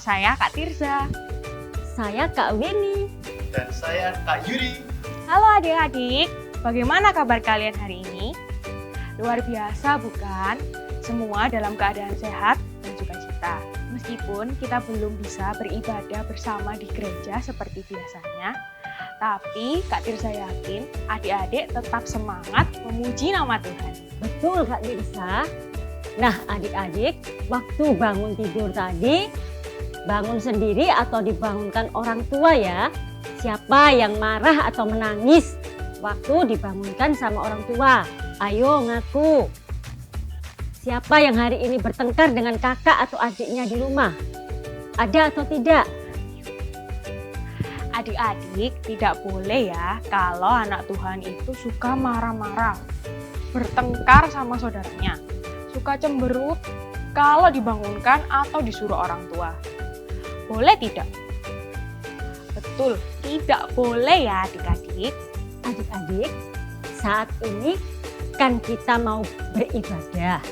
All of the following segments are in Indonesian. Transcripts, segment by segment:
saya Kak Tirza. Saya Kak Weni. Dan saya Kak Yuri. Halo adik-adik, bagaimana kabar kalian hari ini? Luar biasa bukan? Semua dalam keadaan sehat dan sukacita. Meskipun kita belum bisa beribadah bersama di gereja seperti biasanya, tapi Kak Tirza yakin adik-adik tetap semangat memuji nama Tuhan. Betul Kak Tirza. Nah adik-adik, waktu bangun tidur tadi, bangun sendiri atau dibangunkan orang tua ya? Siapa yang marah atau menangis waktu dibangunkan sama orang tua? Ayo ngaku. Siapa yang hari ini bertengkar dengan kakak atau adiknya di rumah? Ada atau tidak? Adik-adik tidak boleh ya kalau anak Tuhan itu suka marah-marah, bertengkar sama saudaranya, suka cemberut kalau dibangunkan atau disuruh orang tua. Boleh tidak? Betul, tidak boleh ya adik-adik. Adik-adik, saat ini kan kita mau beribadah.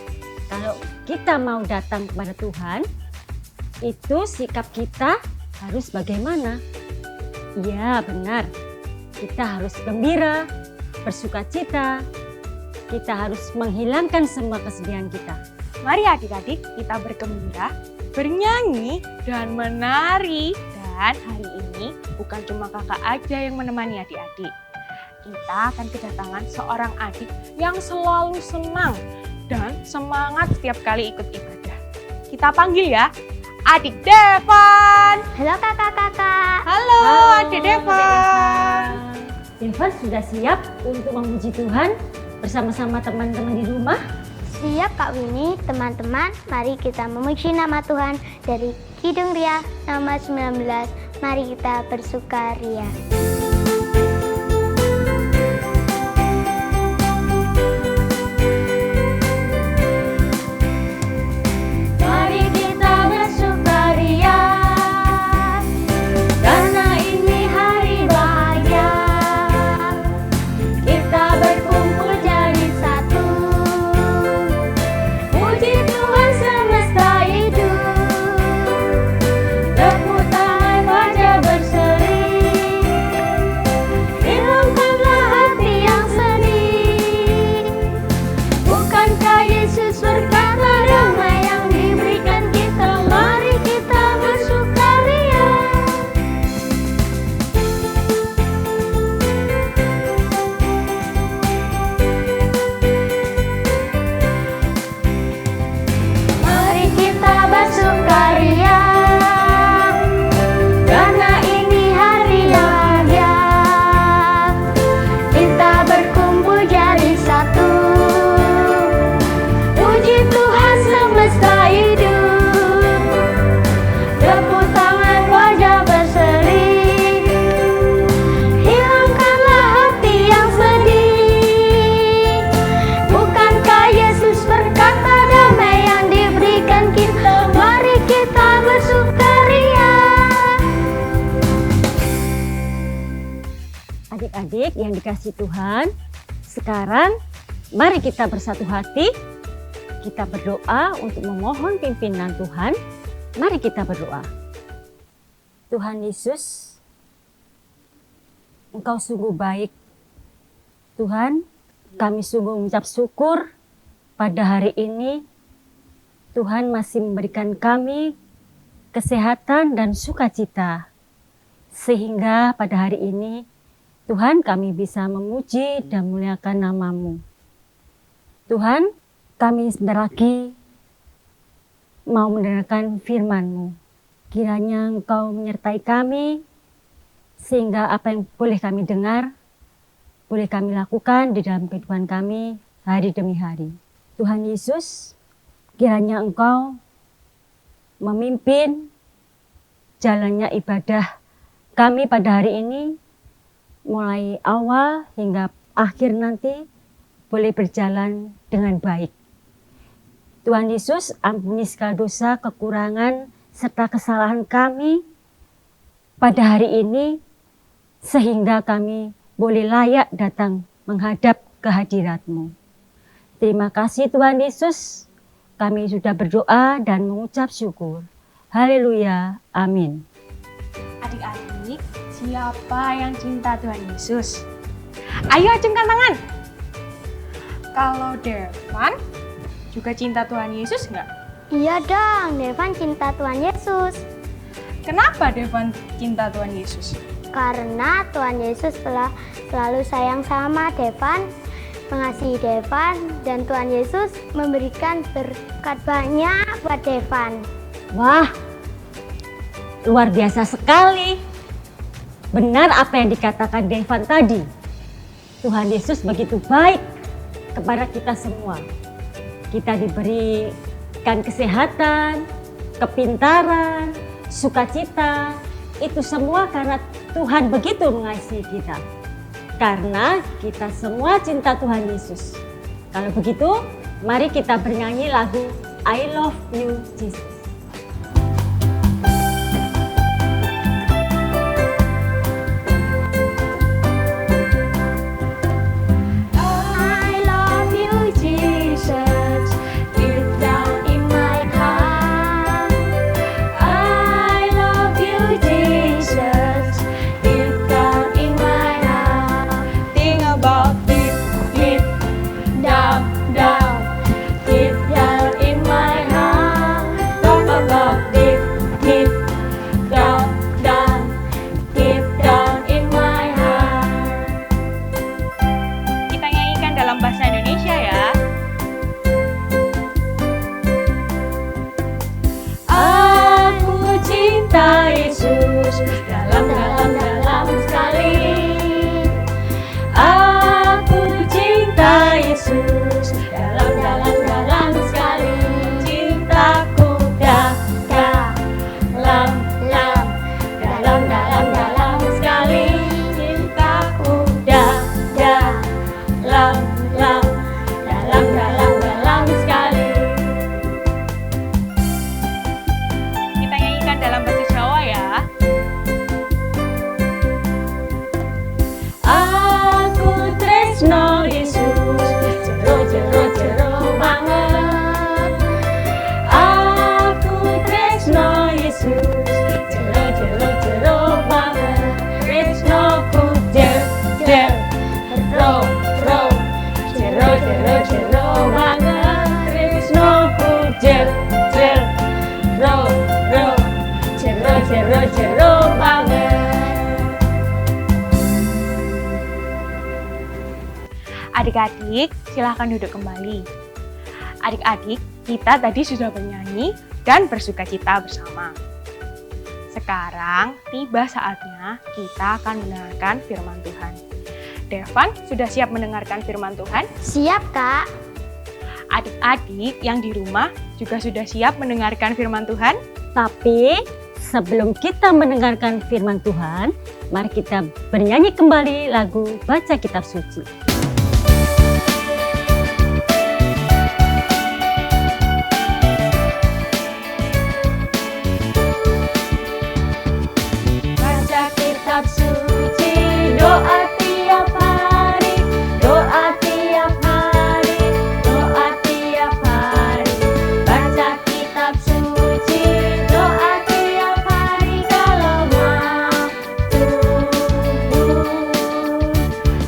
Kalau kita mau datang kepada Tuhan, itu sikap kita harus bagaimana? Ya benar, kita harus gembira, bersukacita, kita harus menghilangkan semua kesedihan kita. Mari adik-adik kita bergembira, bernyanyi, dan menari. Dan hari ini bukan cuma kakak aja yang menemani adik-adik. Kita akan kedatangan seorang adik yang selalu senang dan semangat setiap kali ikut ibadah. Kita panggil ya, Adik Devan. Halo kakak-kakak. Halo Adik Devan. Devan sudah siap untuk memuji Tuhan bersama-sama teman-teman di rumah? Siap Kak Winnie, teman-teman, mari kita memuji nama Tuhan dari Kidung Ria nomor 19. Mari kita bersukaria. Mari kita bersukaria, karena ini hari bahagia. Kita berkumpul jadi satu, puji Tuhan semesta hidup. Tepuk tangan wajah berseri, hilangkanlah hati yang sedih. Bukankah Yesus berkata damai yang diberikan kita? Mari kita bersukaria. Mari kita bersukaria, karena ini hari bahagia. Kita berkumpul jadi satu, puji Tuhan semesta hidup. Tepuk tangan wajah berseri, hilangkanlah hati yang sedih. Bukankah Yesus berkata damai yang diberikan kita? Mari kita bersukaria. Adik-adik yang dikasihi Tuhan, sekarang mari kita bersatu hati. Kita berdoa untuk memohon pimpinan Tuhan. Mari kita berdoa. Tuhan Yesus, Engkau sungguh baik. Tuhan, kami sungguh mengucap syukur pada hari ini. Tuhan masih memberikan kami kesehatan dan sukacita. Sehingga pada hari ini, Tuhan kami bisa memuji dan memuliakan nama-Mu. Tuhan, kami sebentar lagi mau mendengarkan firman-Mu. Kiranya Engkau menyertai kami, sehingga apa yang boleh kami dengar, boleh kami lakukan di dalam kehidupan kami hari demi hari. Tuhan Yesus, kiranya Engkau memimpin jalannya ibadah kami pada hari ini, mulai awal hingga akhir nanti boleh berjalan dengan baik. Tuhan Yesus, ampuni segala dosa, kekurangan, serta kesalahan kami pada hari ini, sehingga kami boleh layak datang menghadap kehadirat-Mu. Terima kasih Tuhan Yesus, kami sudah berdoa dan mengucap syukur. Haleluya. Amin. Adik-adik, siapa yang cinta Tuhan Yesus? Ayo acungkan tangan. Kalau Devan juga cinta Tuhan Yesus nggak? Iya dong, Devan cinta Tuhan Yesus. Kenapa Devan cinta Tuhan Yesus? Karena Tuhan Yesus telah selalu sayang sama Devan, mengasihi Devan, dan Tuhan Yesus memberikan berkat banyak buat Devan. Wah, luar biasa sekali. Benar apa yang dikatakan Devan tadi. Tuhan Yesus begitu baik kepada kita semua. Kita diberikan kesehatan, kepintaran, sukacita. Itu semua karena Tuhan begitu mengasihi kita. Karena kita semua cinta Tuhan Yesus. Kalau begitu, mari kita bernyanyi lagu I Love You Jesus. I love you, Jesus, deep down in my heart. I love you, Jesus, deep down in my heart. Think about deep, deep, Down, down, deep down in my heart. Talk about deep, deep, down, down, deep down in my heart. kita nyanyikan dalam bahasa Indonesia ya. Aku cinta Yesus dalam sekali. Aku cinta Yesus dalam sekali. Cintaku dalam sekali. Cintaku dalam sekali. Kita nyanyikan dalam bahasa Jawa ya. Aku tresno Yesus, jero banget. Aku tresno Yesus, jero banget. Tresnoku jero banget. Tresnoku jero banget. Adik-adik, silahkan duduk kembali. Adik-adik, kita tadi sudah bernyanyi dan bersukacita bersama. Sekarang tiba saatnya kita akan mendengarkan firman Tuhan. Devan, sudah siap mendengarkan firman Tuhan? Siap, Kak. Adik-adik yang di rumah juga sudah siap mendengarkan firman Tuhan? Tapi sebelum kita mendengarkan firman Tuhan, mari kita bernyanyi kembali lagu Baca Kitab Suci. Baca kitab suci, doa tiap hari, doa tiap hari, doa tiap hari. Baca kitab suci, doa tiap hari kalau waktu.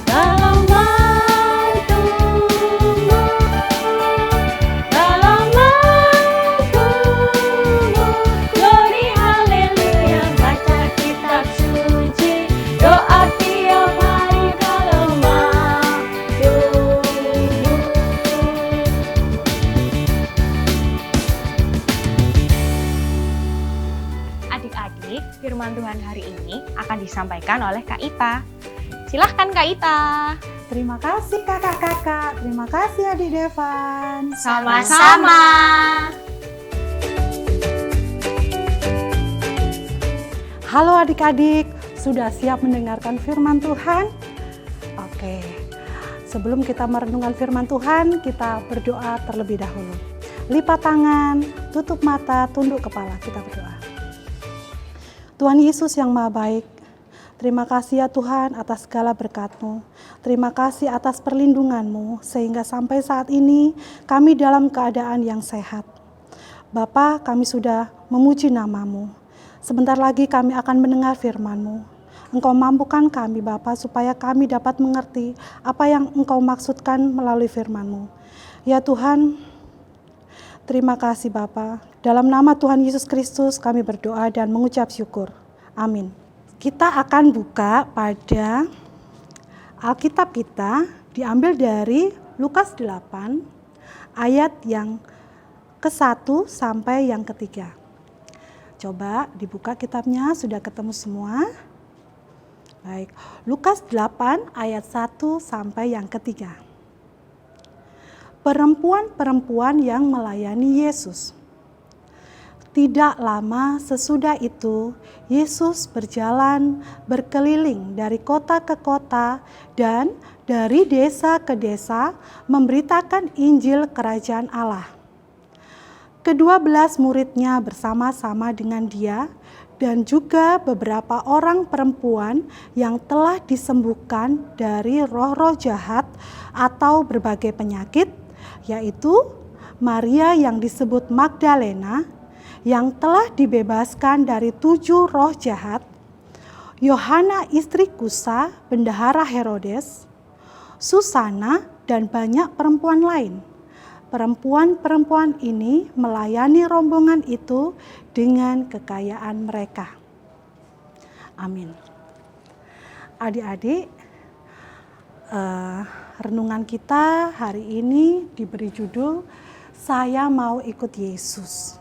Kalau waktumu, kalau waktumu. Glory haleluya, baca kitab suci, doa tiap hari kalau waktumu. Adik-adik, firman Tuhan hari ini akan disampaikan oleh Kak Ita. Silahkan Kak Ita. Terima kasih kakak-kakak, terima kasih adik Devan. Sama-sama. Halo adik-adik, sudah siap mendengarkan firman Tuhan? Oke, sebelum kita merenungkan firman Tuhan, kita berdoa terlebih dahulu. Lipat tangan, tutup mata, tunduk kepala, kita berdoa. Tuhan Yesus yang Maha Baik, terima kasih ya Tuhan atas segala berkat-Mu. Terima kasih atas perlindungan-Mu, sehingga sampai saat ini kami dalam keadaan yang sehat. Bapa, kami sudah memuji nama-Mu. Sebentar lagi kami akan mendengar firman-Mu. Engkau mampukan kami Bapa supaya kami dapat mengerti apa yang Engkau maksudkan melalui firman-Mu. Ya Tuhan, terima kasih Bapa. Dalam nama Tuhan Yesus Kristus kami berdoa dan mengucap syukur. Amin. Kita akan buka pada Alkitab kita diambil dari Lukas 8 ayat yang ke-1 sampai yang ke-3. Coba dibuka kitabnya, sudah ketemu semua? Baik, Lukas 8 ayat 1 sampai yang ke-3. Perempuan-perempuan yang melayani Yesus. Tidak lama sesudah itu, Yesus berjalan berkeliling dari kota ke kota dan dari desa ke desa memberitakan Injil Kerajaan Allah. Ke-12 muridnya bersama-sama dengan dia dan juga beberapa orang perempuan yang telah disembuhkan dari roh-roh jahat atau berbagai penyakit, yaitu Maria yang disebut Magdalena, yang telah dibebaskan dari 7 roh jahat, Yohana istri Kusa, bendahara Herodes, Susana, dan banyak perempuan lain. Perempuan-perempuan ini melayani rombongan itu dengan kekayaan mereka. Amin. Adik-adik, renungan kita hari ini diberi judul Saya Mau Ikut Yesus.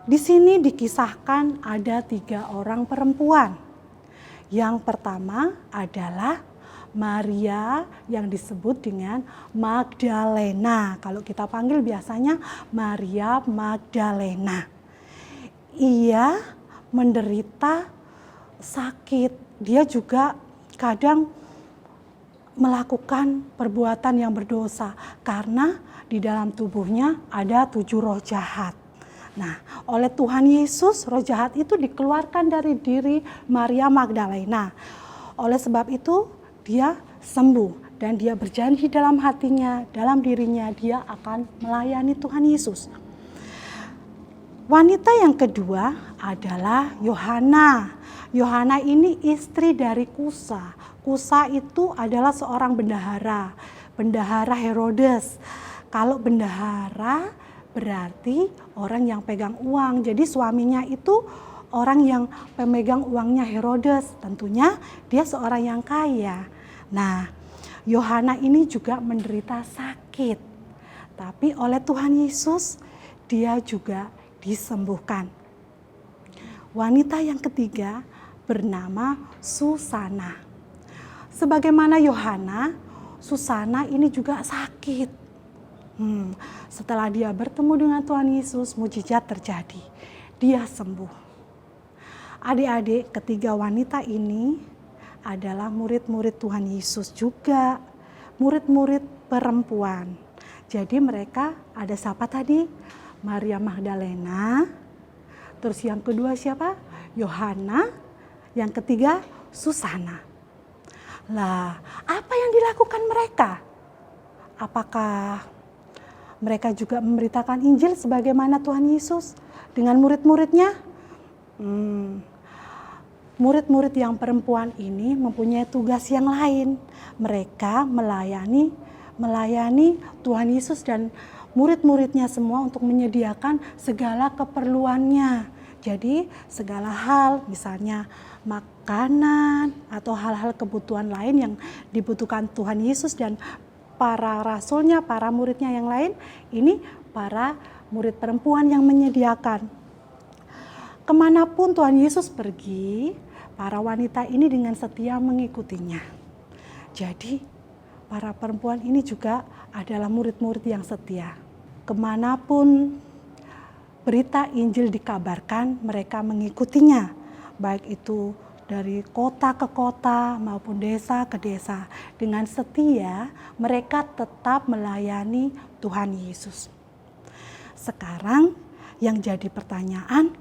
Di sini dikisahkan ada 3 orang perempuan. Yang pertama adalah Maria yang disebut dengan Magdalena. Kalau kita panggil biasanya Maria Magdalena. Ia menderita sakit. Dia juga kadang melakukan perbuatan yang berdosa karena di dalam tubuhnya ada 7 roh jahat. Nah, oleh Tuhan Yesus roh jahat itu dikeluarkan dari diri Maria Magdalena. Oleh sebab itu dia sembuh dan dia berjanji dalam hatinya, dalam dirinya dia akan melayani Tuhan Yesus. Wanita yang kedua adalah Yohana. Yohana ini istri dari Kusa. Kusa itu adalah seorang bendahara Herodes. Kalau bendahara berarti orang yang pegang uang. Jadi suaminya itu orang yang pemegang uangnya Herodes, tentunya dia seorang yang kaya. Nah, Yohana ini juga menderita sakit. Tapi oleh Tuhan Yesus, dia juga disembuhkan. Wanita yang ketiga bernama Susana. Sebagaimana Yohana, Susana ini juga sakit. Setelah dia bertemu dengan Tuhan Yesus, mujizat terjadi. Dia sembuh. Adik-adik, ketiga wanita ini adalah murid-murid Tuhan Yesus juga, murid-murid perempuan. Jadi mereka ada siapa tadi? Maria Magdalena, terus yang kedua siapa? Yohana, yang ketiga Susana. Lah, apa yang dilakukan mereka? Apakah mereka juga memberitakan Injil sebagaimana Tuhan Yesus dengan murid-muridnya? Murid-murid yang perempuan ini mempunyai tugas yang lain. Mereka melayani Tuhan Yesus dan murid-muridnya semua untuk menyediakan segala keperluannya. Jadi segala hal, misalnya makanan atau hal-hal kebutuhan lain yang dibutuhkan Tuhan Yesus dan para rasulnya, para muridnya yang lain, ini para murid perempuan yang menyediakan. Kemanapun Tuhan Yesus pergi, para wanita ini dengan setia mengikutinya. Jadi para perempuan ini juga adalah murid-murid yang setia. Kemanapun berita Injil dikabarkan, mereka mengikutinya. Baik itu dari kota ke kota maupun desa ke desa. Dengan setia mereka tetap melayani Tuhan Yesus. Sekarang yang jadi pertanyaan,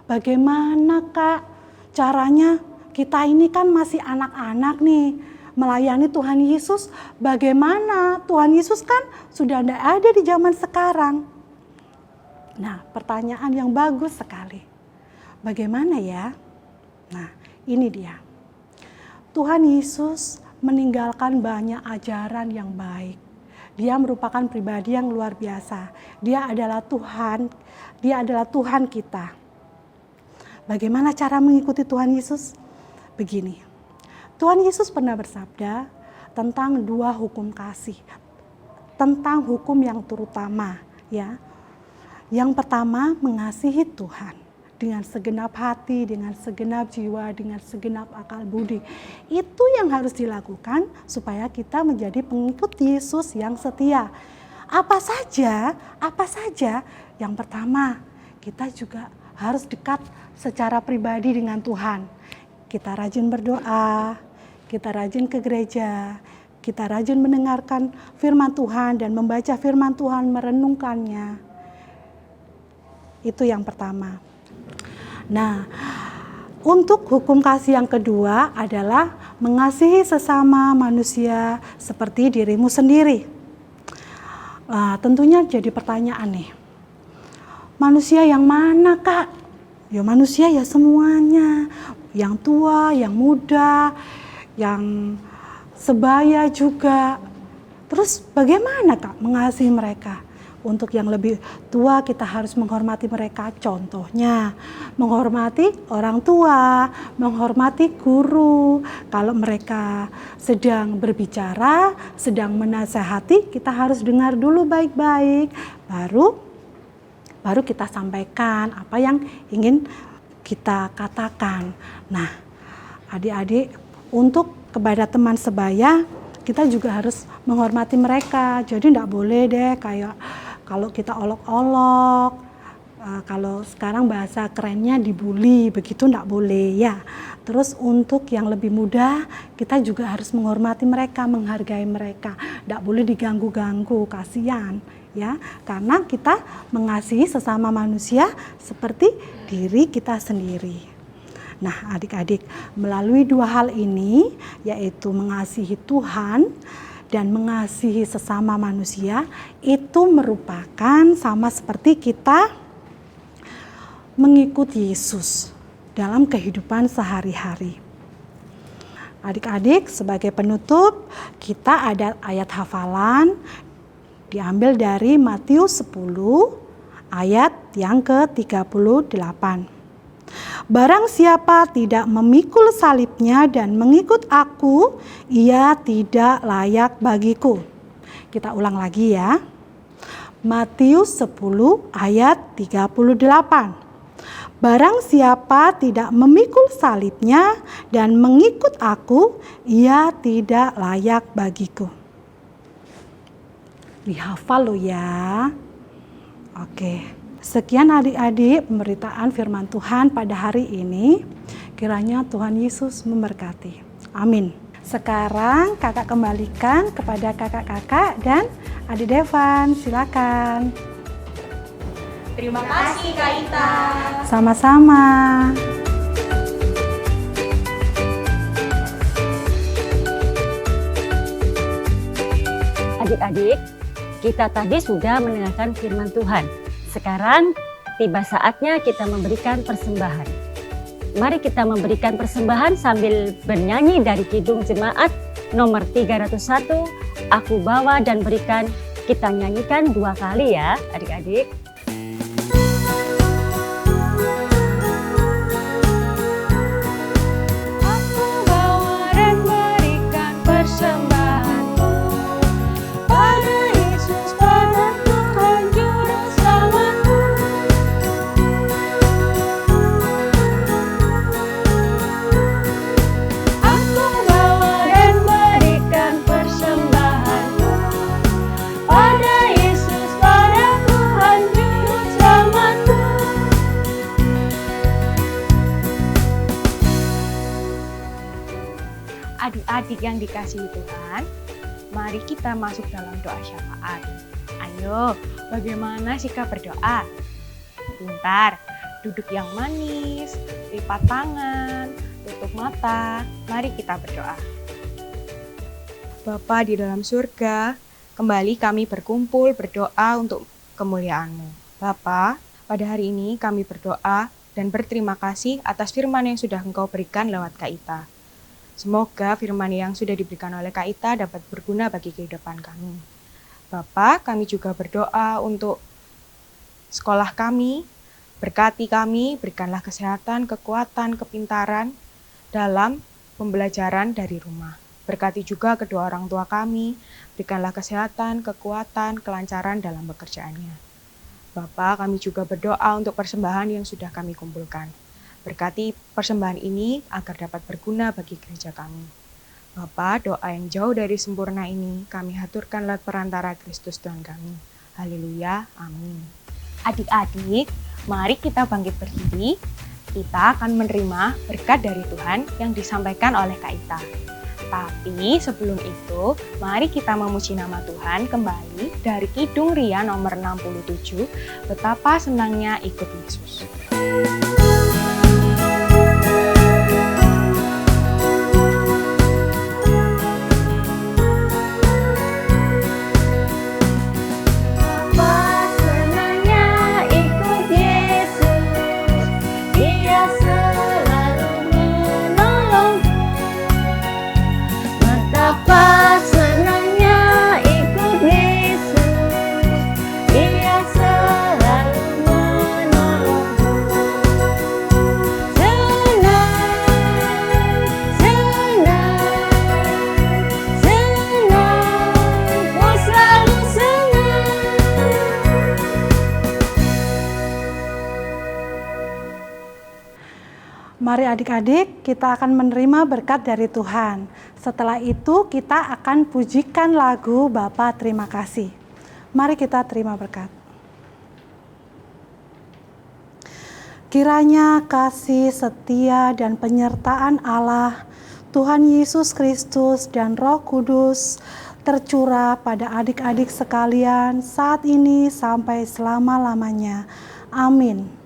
bagaimana Kak caranya? Kita ini kan masih anak-anak nih, melayani Tuhan Yesus. Bagaimana? Tuhan Yesus kan sudah tidak ada di zaman sekarang. Nah, pertanyaan yang bagus sekali. Bagaimana ya? Nah, ini dia. Tuhan Yesus meninggalkan banyak ajaran yang baik. Dia merupakan pribadi yang luar biasa. Dia adalah Tuhan, Dia adalah Tuhan kita. Bagaimana cara mengikuti Tuhan Yesus? Begini, Tuhan Yesus pernah bersabda tentang 2 hukum kasih, tentang hukum yang terutama, ya. Yang pertama, mengasihi Tuhan dengan segenap hati, dengan segenap jiwa, dengan segenap akal budi. Itu yang harus dilakukan supaya kita menjadi pengikut Yesus yang setia. Apa saja? Yang pertama, kita juga harus dekat secara pribadi dengan Tuhan. Kita rajin berdoa, kita rajin ke gereja, kita rajin mendengarkan firman Tuhan dan membaca firman Tuhan, merenungkannya. Itu yang pertama. Nah, untuk hukum kasih yang kedua adalah mengasihi sesama manusia seperti dirimu sendiri. Tentunya jadi pertanyaan nih. Manusia yang mana, Kak? Ya manusia ya semuanya. Yang tua, yang muda, yang sebaya juga. Terus bagaimana, Kak, mengasihi mereka? Untuk yang lebih tua kita harus menghormati mereka. Contohnya menghormati orang tua, menghormati guru. Kalau mereka sedang berbicara, sedang menasehati, kita harus dengar dulu baik-baik. Baru kita sampaikan apa yang ingin kita katakan. Nah, adik-adik, untuk kepada teman sebaya kita juga harus menghormati mereka. Jadi tidak boleh deh kayak kalau kita olok-olok, kalau sekarang bahasa kerennya dibully, begitu enggak boleh ya. Terus untuk yang lebih muda, kita juga harus menghormati mereka, menghargai mereka. Enggak boleh diganggu-ganggu, kasihan ya. Karena kita mengasihi sesama manusia seperti diri kita sendiri. Nah, adik-adik, melalui 2 hal ini, yaitu mengasihi Tuhan dan mengasihi sesama manusia, itu merupakan sama seperti kita mengikuti Yesus dalam kehidupan sehari-hari. Adik-adik, sebagai penutup, kita ada ayat hafalan diambil dari Matius 10 ayat yang ke-38. Barang siapa tidak memikul salibnya dan mengikut aku, ia tidak layak bagiku. Kita ulang lagi ya. Matius 10 ayat 38. Barang siapa tidak memikul salibnya dan mengikut aku, ia tidak layak bagiku. Dihafal lo ya. Oke. Sekian adik-adik pemberitaan firman Tuhan pada hari ini. Kiranya Tuhan Yesus memberkati. Amin. Sekarang kakak kembalikan kepada kakak-kakak dan adik Devan. Silakan. Terima kasih Kak Ita. Sama-sama. Adik-adik, kita tadi sudah mendengarkan firman Tuhan. Sekarang tiba saatnya kita memberikan persembahan. Mari kita memberikan persembahan sambil bernyanyi dari Kidung Jemaat nomor 301, Aku Bawa dan Berikan. Kita nyanyikan 2 kali ya adik-adik. Aku bawa dan berikan persembahanku pada Yesus, pada Tuhan Juru Selamatku. Aku bawa dan berikan persembahanku pada Yesus, pada Tuhan Juru Selamatku. Adik-adik yang dikasihi Tuhan, mari kita masuk dalam doa syafaat. Ayo, bagaimana sikap berdoa? Pintar, duduk yang manis, lipat tangan, tutup mata. Mari kita berdoa. Bapa di dalam surga, kembali kami berkumpul berdoa untuk kemuliaan-Mu. Bapa, pada hari ini kami berdoa dan berterima kasih atas firman yang sudah Engkau berikan lewat Kak Ita. Semoga firman yang sudah diberikan oleh Kak Ita dapat berguna bagi kehidupan kami. Bapa, kami juga berdoa untuk sekolah kami, berkati kami, berikanlah kesehatan, kekuatan, kepintaran dalam pembelajaran dari rumah. Berkati juga kedua orang tua kami, berikanlah kesehatan, kekuatan, kelancaran dalam pekerjaannya. Bapa, kami juga berdoa untuk persembahan yang sudah kami kumpulkan. Berkati persembahan ini agar dapat berguna bagi gereja kami. Bapa, doa yang jauh dari sempurna ini kami haturkan lewat perantara Kristus Tuhan kami. Haleluya, amin. Adik-adik, mari kita bangkit berdiri. Kita akan menerima berkat dari Tuhan yang disampaikan oleh Kak Ita. Tapi sebelum itu, mari kita memuji nama Tuhan kembali dari Kidung Ria nomor 67, Betapa Senangnya Ikut Yesus. Mari adik-adik, kita akan menerima berkat dari Tuhan. Setelah itu kita akan pujikan lagu Bapa Terima Kasih. Mari kita terima berkat. Kiranya kasih setia dan penyertaan Allah, Tuhan Yesus Kristus dan Roh Kudus tercurah pada adik-adik sekalian saat ini sampai selama-lamanya. Amin.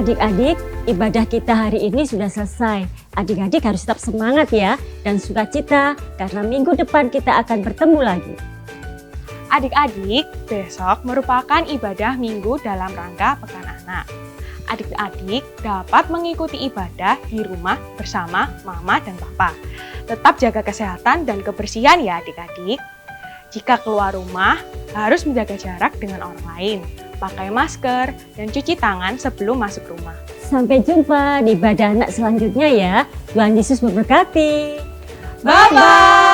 Adik-adik, ibadah kita hari ini sudah selesai. Adik-adik harus tetap semangat ya dan sukacita karena minggu depan kita akan bertemu lagi. Adik-adik, besok merupakan ibadah minggu dalam rangka Pekan Anak. Adik-adik dapat mengikuti ibadah di rumah bersama Mama dan Papa. Tetap jaga kesehatan dan kebersihan ya adik-adik. Jika keluar rumah, harus menjaga jarak dengan orang lain. Pakai masker, dan cuci tangan sebelum masuk rumah. Sampai jumpa di ibadah anak selanjutnya ya. Tuhan Yesus memberkati. Bye-bye!